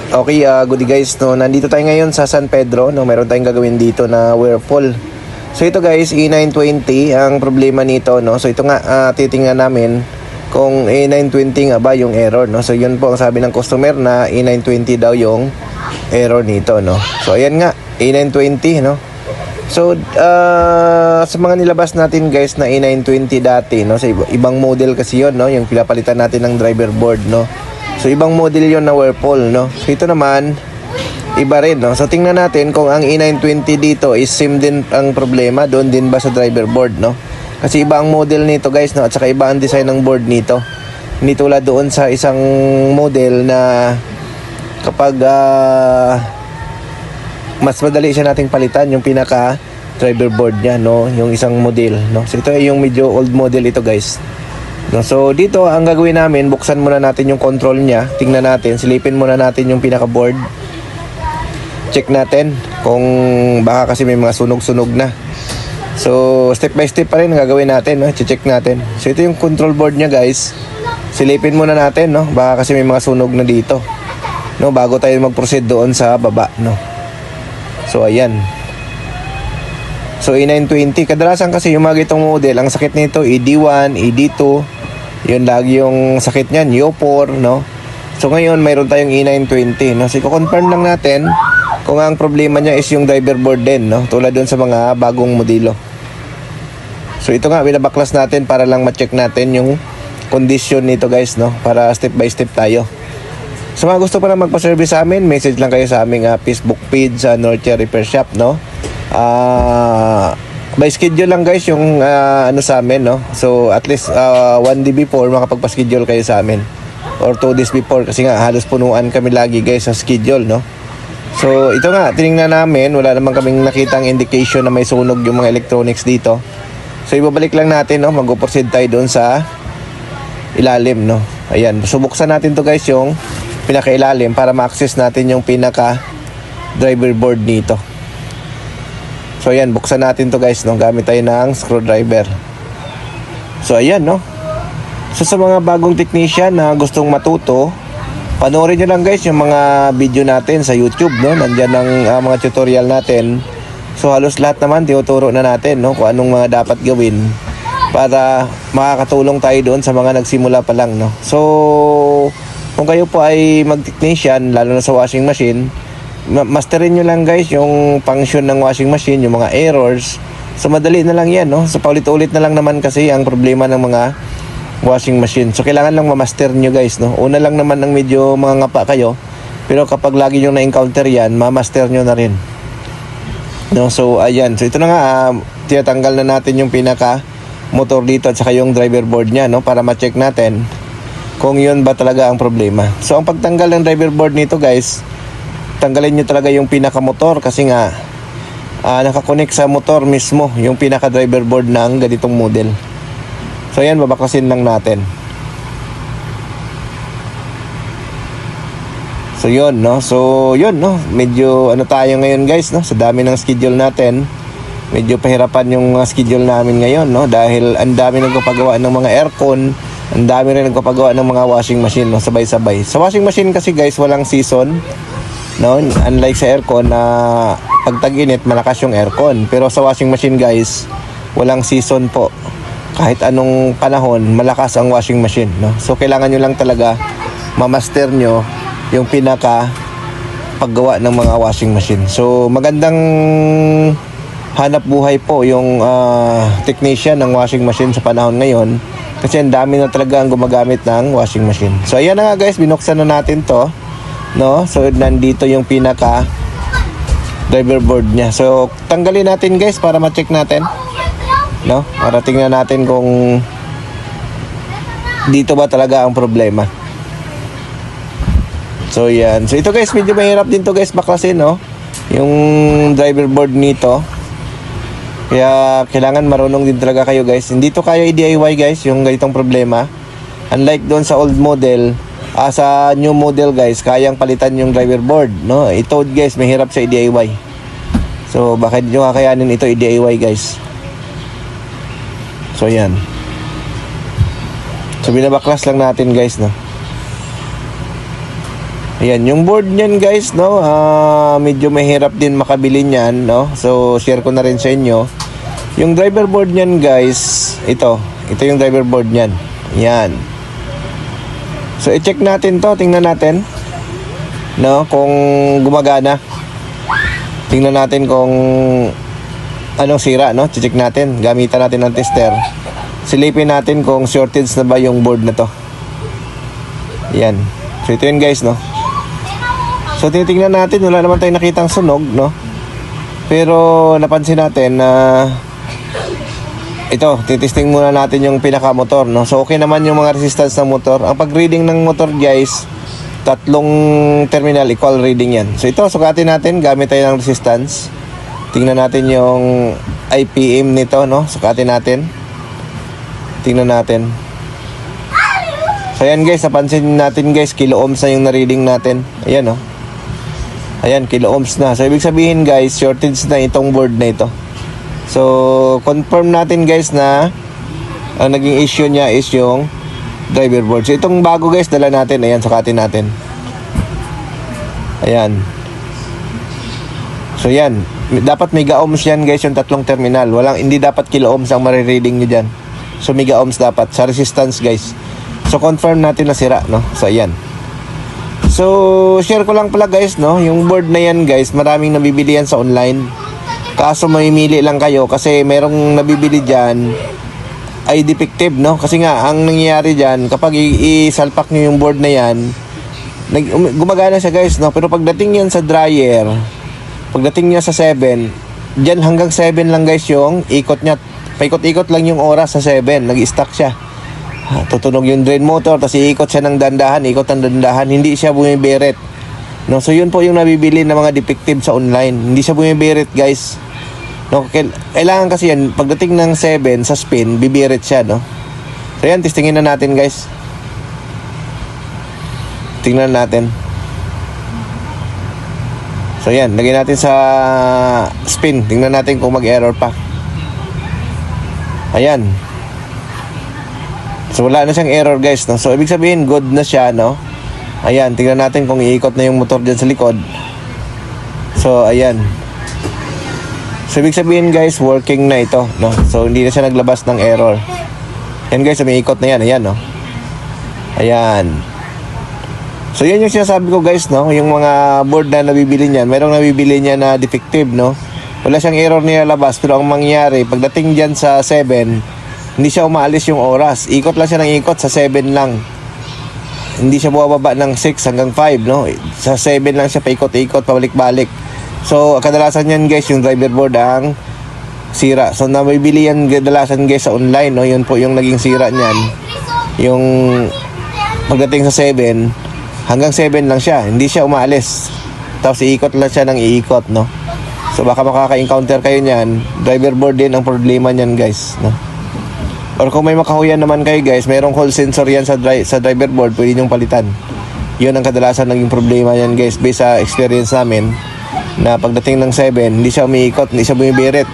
Okay, good guys, no, nandito tayo ngayon sa San Pedro, no, meron tayong gagawin dito na Whirlpool. So ito guys, E920 ang problema nito, no. So ito nga titingnan namin kung E920 nga ba yung error, no. So yun po ang sabi ng customer na E920 daw yung error nito, no. So ayan nga, E920, no. So sa mga nilabas natin guys na E920 dati, no, sa ibang model kasi yun, no, yung pinapalitan natin ng driver board, no. So ibang model yon na Whirlpool, no. So ito naman iba rin, no. So tingnan natin kung ang E920 dito is same din ang problema, doon din ba sa driver board, no. Kasi iba ang model nito guys, no, at saka iba ang design ng board nito. Hindi tulad doon sa isang model na kapag mas madali siya nating palitan yung pinaka driver board niya, no, yung isang model, no. So ito ay yung medyo old model ito guys. No, so dito ang gagawin namin, buksan muna natin yung control niya, tingnan natin, silipin muna natin yung pinaka board. Check natin kung baka kasi may mga sunog-sunog na. So step by step pa rin ang gagawin natin, no? Check natin. So ito yung control board niya guys. Silipin muna natin, no? Baka kasi may mga sunog na dito, no, bago tayo mag-proceed doon sa baba, no. So ayan. So E920, kadalasan kasi yung mga itong model, ang sakit nito ED1, ED2, yun lagi yung sakit niyan, U4, no. So ngayon mayroon tayong E920, no. So i-confirm lang natin kung ang problema niya is yung driver board din, no, tulad dun sa mga bagong modelo. So ito nga, binabaklas natin para lang ma-check natin yung condition nito guys, no, para step by step tayo. So mga gusto pa na magpa-service sa amin, message lang kayo sa aming Facebook page sa Norcia Repair Shop, no. By schedule lang guys yung ano sa amin, no. So at least 1 day before makapagpa-schedule kayo sa amin, or 2 days before, kasi nga halos punuan kami lagi guys sa schedule, no. So ito nga, tinignan namin, wala naman kaming nakitang indication na may sunog yung mga electronics dito. So ibabalik lang natin, no, mag-proceed tayo doon sa ilalim, no. Ayan, subuksan natin to guys yung pinaka-ilalim para ma-access natin yung pinaka driver board nito. So ayan, buksan natin to guys, no, gamit tayo ng screwdriver. So ayan, no. So sa mga bagong technician na gustong matuto, panoorin nyo lang guys yung mga video natin sa YouTube, no. Nandyan ang mga tutorial natin. So halos lahat naman tinuturo na natin, no, kung anong mga dapat gawin para makakatulong tayo doon sa mga nagsimula pa lang, no. So kung kayo po ay mag-technician, lalo na sa washing machine, masterin nyo lang guys yung function ng washing machine, yung mga errors. So madali na lang yan, no. So paulit-ulit na lang naman kasi ang problema ng mga washing machine. So kailangan lang ma-master nyo guys, no. Una lang naman ng medyo mga ngapa kayo, pero kapag lagi nyo na-encounter yan, ma-master nyo na rin, no. So ayan, so ito na nga, tinatanggal na natin yung pinaka motor dito at saka yung driver board nya, no, para ma-check natin kung yun ba talaga ang problema. So ang pagtanggal ng driver board nito guys, tanggalin nyo talaga yung pinaka motor, kasi nga nakakonect sa motor mismo yung pinaka driver board ng ganitong model. So ayan, babaklasin lang natin. So yun, no. So yun, no, medyo ano tayo ngayon guys, no, sa dami ng schedule natin, medyo pahirapan yung schedule namin ngayon, no, dahil ang dami nagpapagawa ng mga aircon, ang dami rin nagpapagawa ng mga washing machine, no, sabay-sabay. Sa washing machine kasi guys, walang season, no, unlike sa aircon na pag tag-init malakas yung aircon, pero sa washing machine guys, walang season po. Kahit anong panahon, malakas ang washing machine, no. So kailangan nyo lang talaga ma-master nyo yung pinaka paggawa ng mga washing machine. So magandang hanap buhay po yung technician ng washing machine sa panahon ngayon, kasi ang dami na talaga ang gumagamit ng washing machine. So ayan na nga guys, binuksan na natin to, no. So nandito yung pinaka driver board nya. So tanggalin natin guys para ma-check natin, no, para tingnan natin kung dito ba talaga ang problema. So yan. So ito guys, medyo mahirap din to guys baklasin, no, yung driver board nito. Kaya kailangan marunong din talaga kayo guys. Hindi to kaya i-DIY guys yung ganitong problema. Unlike doon sa old model, sa new model guys, kayang palitan yung driver board, no. Ito guys, mahirap sa i-DIY. So bakit nyo kakayanin ito i-DIY guys. So yan. So binabaklas lang natin guys, no. Ayan, yung board niyan guys, no, medyo mahirap din makabili niyan, no. So, share ko na rin sa inyo. Yung driver board niyan guys, ito yung driver board niyan. Yan. So, i-check natin to, tingnan natin, no, kung gumagana. Tingnan natin kung anong sira, no. Check natin, gamitan natin ng tester. Silipin natin kung shortage na ba yung board na to. Yan. So, ito yun guys, no. So, titingnan natin, wala naman tayong nakitang sunog, no? Pero, napansin natin na ito, titesting muna natin yung pinaka-motor, no? So, okay naman yung mga resistance ng motor. Ang pag-reading ng motor, guys, 3 terminal, equal reading yan. So, ito, sukatin natin, gamit tayo ng resistance. Tingnan natin yung IPM nito, no? Sukatin natin. Tingnan natin. So, ayan guys, napansin natin guys, kilo ohms na yung na-reading natin. Ayan, no? Ayan, kilo ohms na. So, ibig sabihin guys, shortage na itong board na ito. So, confirm natin guys na ang naging issue niya is yung driver board. So, itong bago guys, dala natin. Ayan, sukatin natin. Ayan. So, yan. Dapat mega ohms yan guys, yung 3 terminal. Hindi dapat kilo ohms ang marireading nyo dyan. So, mega ohms dapat. Sa resistance guys. So, confirm natin na sira, no? So, ayan. So, share ko lang pala guys, no? Yung board na yan guys, maraming nabibili yan sa online. Kaso mamimili lang kayo kasi merong nabibili dyan ay defective, no? Kasi nga, ang nangyayari dyan, kapag isalpak nyo yung board na yan, gumagana siya guys, no? Pero pagdating yan sa dryer, pagdating niya sa 7, dyan hanggang 7 lang guys yung ikot niya. Paikot-ikot lang yung oras sa 7, nag-stuck siya. Tutunog yung drain motor, tapos iikot siya ng dandahan, ikot ng dandahan, hindi siya bumibirit, no? So yun po yung nabibili ng mga defective sa online, hindi siya bumibirit guys, no? Kailangan kasi yan, pagdating ng 7 sa spin, bibirit siya, no? So yan, testingin na natin guys. Tingnan natin. So yan, lagyan natin sa spin, tingnan natin kung mag-error pa. Ayan. So, wala na siyang error guys, no? So, ibig sabihin, good na siya, no? Ayan, tingnan natin kung iikot na yung motor dyan sa likod. So, ayan. So, ibig sabihin guys, working na ito, no? So, hindi na siya naglabas ng error. Ayan guys, umiikot na yan, ayan, no? Ayan. So, yan yung sinasabi ko guys, no? Yung mga board na nabibili niyan, mayroong nabibili niya na defective, no? Wala siyang error nilalabas, pero ang mangyari, pagdating dyan sa 7, hindi siya umaalis yung oras. Ikot lang siya ng ikot sa 7 lang. Hindi siya bumababa ng 6 hanggang 5, no? Sa 7 lang siya paikot-ikot, pabalik-balik. So, kadalasan yan guys, yung driver board ang sira. So, nabibili yan kadalasan guys sa online, no? Yun po yung naging sira niyan. Yung pagdating sa 7, hanggang 7 lang siya. Hindi siya umaalis. Tapos, iikot lang siya ng iikot, no? So, baka makaka-encounter kayo niyan. Driver board din ang problema niyan guys, no? Or kung may makahuyan naman kayo guys, mayroong hall sensor yan sa driver board, pwede nyong palitan. Yun ang kadalasan naging problema yan guys, based sa experience namin, na pagdating ng 7, hindi siya umiikot, hindi siya bumibirit.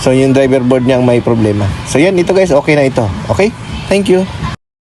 So yung driver board niya ang may problema. So yan, ito guys, okay na ito. Okay? Thank you.